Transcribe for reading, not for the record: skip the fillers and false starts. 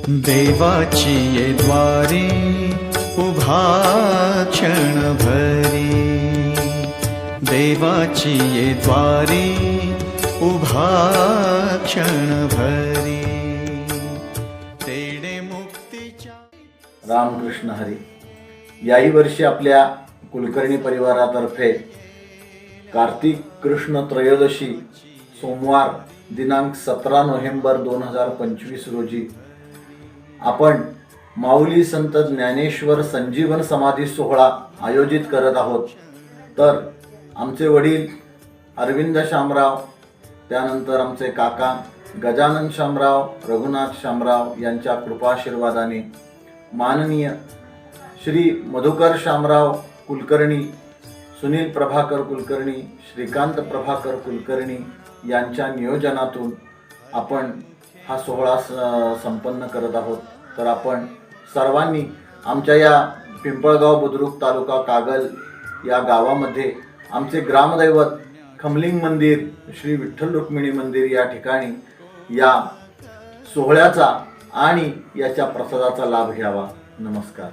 देवाची ये द्वारी उभा क्षण भरी, देवाची ये द्वारी उभा क्षण भरी, तेडे मुक्तीच्या। रामकृष्ण हरी। याही वर्षी आपल्या कुलकर्णी परिवारातर्फे कार्तिक कृष्ण त्रयोदशी सोमवार दिनांक 17 नोव्हेंबर 2025 रोजी आपण माऊली संत ज्ञानेश्वर संजीवन समाधी सोहळा आयोजित करत आहोत। तर आमचे वडील अरविंद शामराव, त्यानंतर आमचे काका गजानन शामराव, रघुनाथ शामराव यांच्या कृपाशीर्वादाने माननीय श्री मधुकर शामराव कुलकर्णी, सुनील प्रभाकर कुलकर्णी, श्रीकांत प्रभाकर कुलकर्णी यांच्या नियोजनातून आपण हा सोहळा संपन्न करत आहोत। तर आपण सर्वांनी आमच्या या पिंपळगाव बुद्रुक तालुका कागल या गावामध्ये आमचे ग्रामदैवत खमलिंग मंदिर, श्री विठ्ठल रुक्मिणी मंदिर या ठिकाणी या सोहळ्याचा आणि याच्या प्रसादाचा लाभ घ्यावा। नमस्कार।